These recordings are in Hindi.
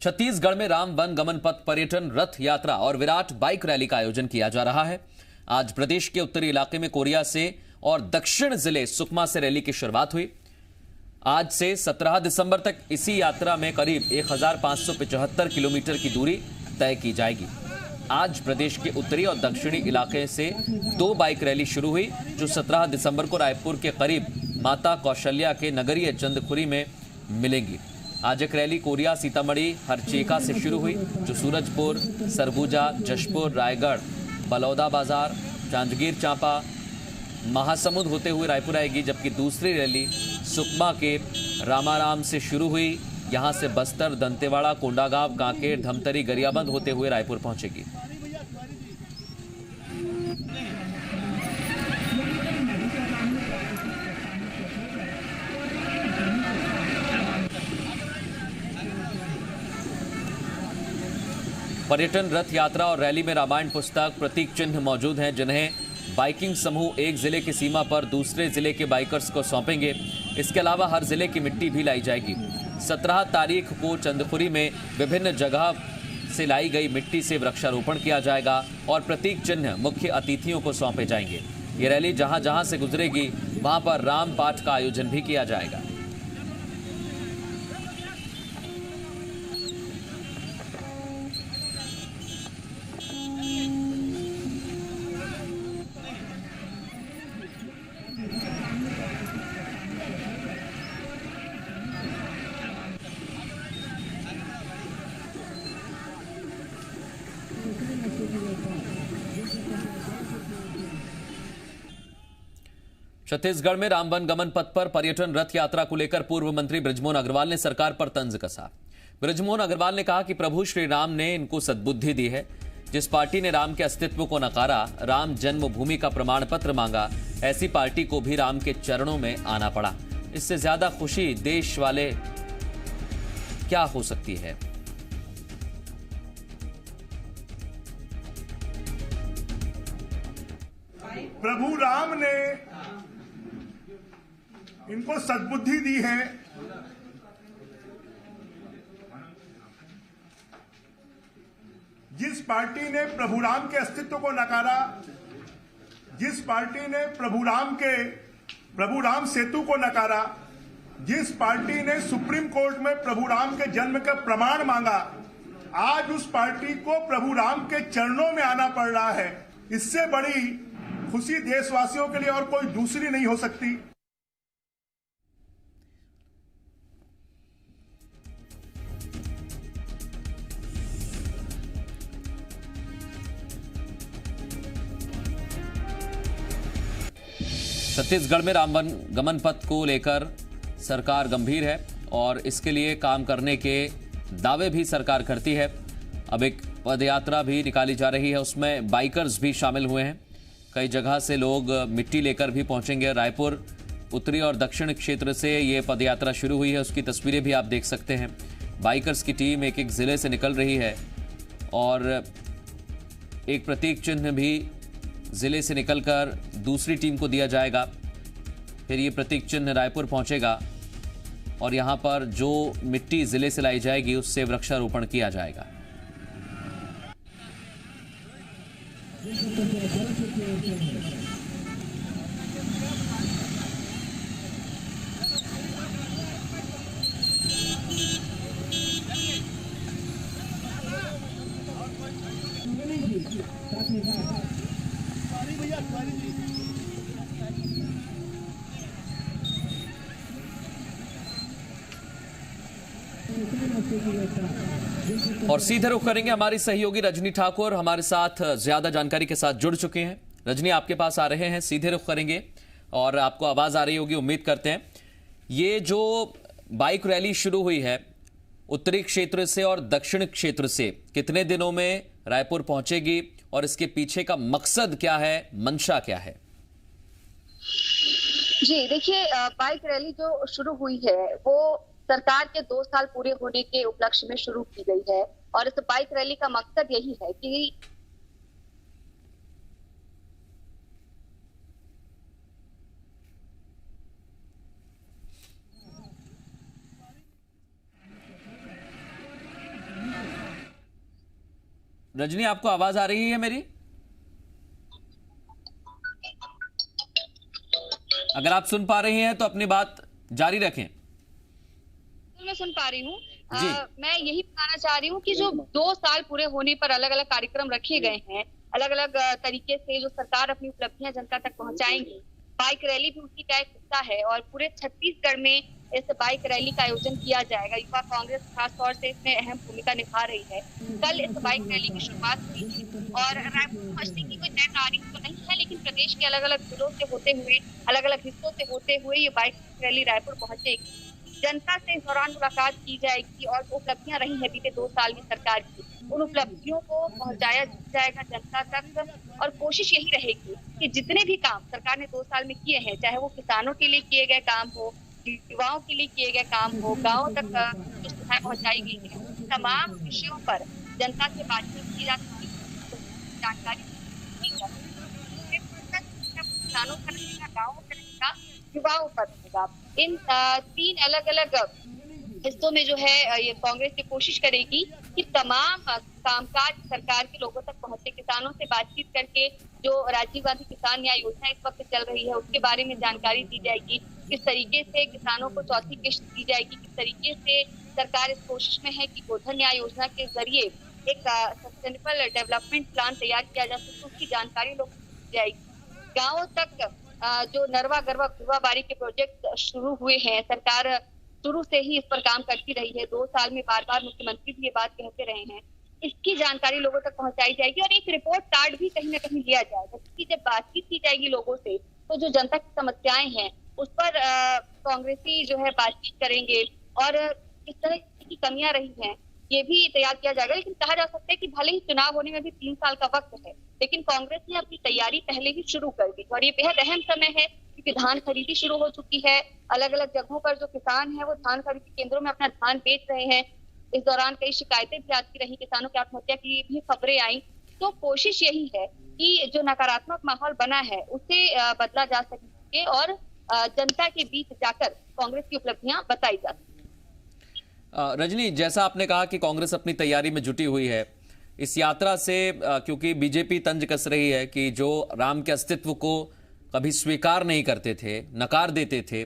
छत्तीसगढ़ में राम वन गमन पथ पर्यटन रथ यात्रा और विराट बाइक रैली का आयोजन किया जा रहा है। आज प्रदेश के उत्तरी इलाके में कोरिया से और दक्षिण जिले सुकमा से रैली की शुरुआत हुई। आज से 17 दिसंबर तक इसी यात्रा में करीब 1575 किलोमीटर की दूरी तय की जाएगी। आज प्रदेश के उत्तरी और दक्षिणी इलाके से 2 बाइक रैली शुरू हुई, जो 17 दिसंबर को रायपुर के करीब माता कौशल्या के नगरीय चंदखुरी में मिलेंगी। आज एक रैली कोरिया, सीतामढ़ी, हरचेका से शुरू हुई, जो सूरजपुर, सरगुजा, जशपुर, रायगढ़, बलौदा बाजार, जांजगीर चांपा, महासमुंद होते हुए रायपुर आएगी। जबकि दूसरी रैली सुकमा के रामाराम से शुरू हुई, यहां से बस्तर, दंतेवाड़ा, कोंडागांव, कांकेर, धमतरी, गरियाबंद होते हुए रायपुर पहुंचेगी। पर्यटन रथ यात्रा और रैली में रामायण पुस्तक, प्रतीक चिन्ह मौजूद हैं, जिन्हें बाइकिंग समूह एक जिले की सीमा पर दूसरे जिले के बाइकर्स को सौंपेंगे। इसके अलावा हर जिले की मिट्टी भी लाई जाएगी। 17 तारीख को चंदखुरी में विभिन्न जगह से लाई गई मिट्टी से वृक्षारोपण किया जाएगा और प्रतीक चिन्ह मुख्य अतिथियों को सौंपे जाएंगे। ये रैली जहां जहां से गुजरेगी, वहां पर राम पाठ का आयोजन भी किया जाएगा। छत्तीसगढ़ में रामवन गमन पथ पर पर्यटन रथ यात्रा को लेकर पूर्व मंत्री बृजमोहन अग्रवाल ने सरकार पर तंज कसा। बृजमोहन अग्रवाल ने कहा कि प्रभु श्री राम ने इनको सद्बुद्धि दी है। जिस पार्टी ने राम के अस्तित्व को नकारा, राम जन्मभूमि का प्रमाण पत्र मांगा, ऐसी पार्टी को भी राम के चरणों में आना पड़ा। इससे ज्यादा खुशी देश वाले क्या हो सकती है। प्रभु राम ने इनको सद्बुद्धि दी है। जिस पार्टी ने प्रभु राम के अस्तित्व को नकारा, जिस पार्टी ने प्रभु राम सेतु को नकारा, जिस पार्टी ने सुप्रीम कोर्ट में प्रभु राम के जन्म का प्रमाण मांगा, आज उस पार्टी को प्रभु राम के चरणों में आना पड़ रहा है। इससे बड़ी खुशी देशवासियों के लिए और कोई दूसरी नहीं हो सकती। छत्तीसगढ़ में रामवन गमन पथ को लेकर सरकार गंभीर है और इसके लिए काम करने के दावे भी सरकार करती है। अब एक पदयात्रा भी निकाली जा रही है, उसमें बाइकर्स भी शामिल हुए हैं। कई जगह से लोग मिट्टी लेकर भी पहुंचेंगे। रायपुर उत्तरी और दक्षिण क्षेत्र से ये पदयात्रा शुरू हुई है, उसकी तस्वीरें भी आप देख सकते हैं। बाइकर्स की टीम एक एक जिले से निकल रही है और एक प्रतीक चिन्ह भी जिले से निकलकर दूसरी टीम को दिया जाएगा। फिर ये प्रतीक चिन्ह रायपुर पहुंचेगा और यहां पर जो मिट्टी जिले से लाई जाएगी उससे वृक्षारोपण किया जाएगा। और सीधे रुख करेंगे हमारी सहयोगी रजनी ठाकुर हमारे साथ ज्यादा जानकारी के साथ जुड़ चुके हैं। रजनी, आपके पास आ रहे हैं, सीधे रुख करेंगे और आपको आवाज आ रही होगी, उम्मीद करते हैं। ये जो बाइक रैली शुरू हुई है उत्तरी क्षेत्र से और दक्षिण क्षेत्र से, कितने दिनों में रायपुर पहुंचेगी और इसके पीछे का मकसद क्या है, मंशा क्या है? जी देखिए, बाइक रैली जो शुरू हुई है वो सरकार के 2 साल पूरे होने के उपलक्ष्य में शुरू की गई है और इस बाइक रैली का मकसद यही है कि रजनी, आपको आवाज आ रही है मेरी? अगर आप सुन पा रही हैं तो अपनी बात जारी रखें। मैं सुन पा रही हूँ। जी। मैं यही बताना चाह रही हूँ कि जो 2 साल पूरे होने पर अलग अलग कार्यक्रम रखे गए हैं, अलग अलग तरीके से जो सरकार अपनी उपलब्धियां जनता तक पहुंचाएंगी, बाइक रैली भी उसी का एक हिस्सा है और पूरे छत्तीसगढ़ में इस बाइक रैली का आयोजन किया जाएगा। युवा कांग्रेस खास तौर से इसमें अहम भूमिका निभा रही है। कल इस बाइक रैली की शुरुआत हुई थी और रायपुर पहुंचने की कोई तय तारीख तो नहीं है, लेकिन प्रदेश के अलग अलग जिलों से होते हुए, अलग अलग हिस्सों से होते हुए ये बाइक रैली रायपुर पहुंचेगी। जनता से इस दौरान मुलाकात की जाएगी और जो उपलब्धियां रही हैं बीते 2 साल में सरकार की, उन उपलब्धियों को पहुंचाया जाएगा जनता तक। और कोशिश यही रहेगी कि जितने भी काम सरकार ने 2 साल में किए हैं, चाहे वो किसानों के लिए किए गए काम हो, युवाओं के लिए किए गए काम हो, गाँव तक जो सुविधाएं पहुंचाई गई है, तमाम विषयों पर जनता से बातचीत की जा सकती है, जानकारी दी जा सकती है। किसानों का रहेगा, गाँव का रहेगा, युवाओं पर रहेगा। इन 3 अलग अलग हिस्सों में जो है ये कांग्रेस की कोशिश करेगी कि तमाम कामकाज सरकार के लोगों तक पहुंचे। किसानों से बातचीत करके जो राजीव गांधी किसान न्याय योजना इस वक्त चल रही है उसके बारे में जानकारी दी जाएगी। किस तरीके से किसानों को चौथी किश्त दी जाएगी, किस तरीके से सरकार इस कोशिश में है कि गोधन न्याय योजना के जरिए एक सस्टेनेबल डेवलपमेंट प्लान तैयार किया जा सके, उसकी जानकारी लोगों को दी जाएगी। गाँव तक जो नरवा गरवा खुरवा बारी के प्रोजेक्ट शुरू हुए हैं, सरकार शुरू से ही इस पर काम करती रही है। 2 साल में बार बार मुख्यमंत्री भी ये बात कहते रहे हैं, इसकी जानकारी लोगों तक पहुंचाई जाएगी और एक रिपोर्ट कार्ड भी कहीं ना कहीं लिया जाएगा, क्योंकि जब बातचीत की जाएगी लोगों से तो जो जनता की समस्याएं हैं उस पर कांग्रेसी जो है बातचीत करेंगे और किस तरह की कमियां रही हैं ये भी तैयार किया जाएगा। लेकिन कहा जा सकता है कि भले ही चुनाव होने में भी 3 साल का वक्त है, लेकिन कांग्रेस ने अपनी तैयारी पहले ही शुरू कर दी और ये बेहद अहम समय है क्योंकि धान खरीदी शुरू हो चुकी है। अलग अलग जगहों पर जो किसान है वो धान खरीदी केंद्रों में अपना धान बेच रहे हैं। इस दौरान कई शिकायतें भी आती रही, किसानों की आत्महत्या की भी खबरें आई। तो कोशिश यही है कि जो नकारात्मक माहौल बना है उसे बदला जा सके और जनता के बीच जाकर कांग्रेस की उपलब्धियां बताई जा सके। रजनी, जैसा आपने कहा कि कांग्रेस अपनी तैयारी में जुटी हुई है इस यात्रा से, क्योंकि बीजेपी तंज कस रही है कि जो राम के अस्तित्व को कभी स्वीकार नहीं करते थे, नकार देते थे,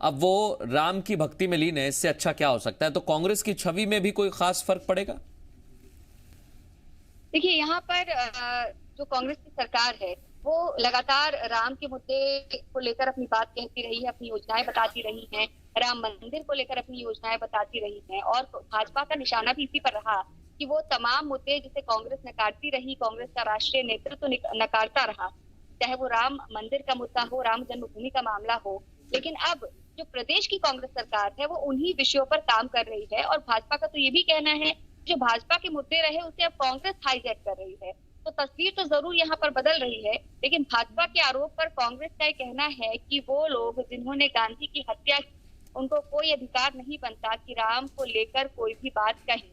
अब वो राम की भक्ति में लीन है। इससे अच्छा क्या हो सकता है? तो कांग्रेस की छवि में भी कोई खास फर्क पड़ेगा? देखिए, यहाँ पर जो कांग्रेस की सरकार है वो लगातार राम के मुद्दे को लेकर अपनी बात कहती रही है, अपनी योजनाएं बताती रही हैं, राम मंदिर को लेकर अपनी योजनाएं बताती रही हैं और भाजपा का निशाना भी इसी पर रहा कि वो तमाम मुद्दे जिसे कांग्रेस नकारती रही, कांग्रेस का राष्ट्रीय नेतृत्व नकारता रहा, चाहे वो राम मंदिर का मुद्दा हो, राम जन्मभूमि का मामला हो। लेकिन अब जो प्रदेश की कांग्रेस सरकार है वो उन्हीं विषयों पर काम कर रही है और भाजपा का तो ये भी कहना है जो भाजपा के मुद्दे रहे उसे अब कांग्रेस हाईजैक कर रही है। तो तस्वीर तो जरूर यहाँ पर बदल रही है, लेकिन भाजपा के आरोप पर कांग्रेस का कहना है कि वो लोग जिन्होंने गांधी की हत्या की उनको कोई अधिकार नहीं बनता कि राम को लेकर कोई भी बात कहें।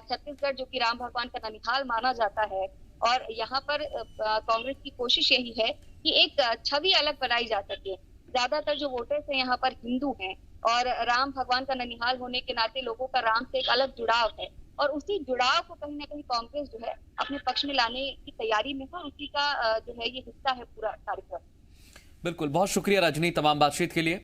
छत्तीसगढ़ जो कि राम भगवान का ननिहाल माना जाता है और यहाँ पर कांग्रेस की कोशिश यही है कि एक छवि अलग बनाई जा सके। ज्यादातर जो वोटर्स हैं यहाँ पर हिंदू हैं और राम भगवान का ननिहाल होने के नाते लोगों का राम से एक अलग जुड़ाव है और उसी जुड़ाव को कहीं ना कहीं कांग्रेस जो है अपने पक्ष में लाने की तैयारी में है, उसी का जो है ये हिस्सा है पूरा कार्यक्रम। बिल्कुल, बहुत शुक्रिया रजनी तमाम बातचीत के लिए।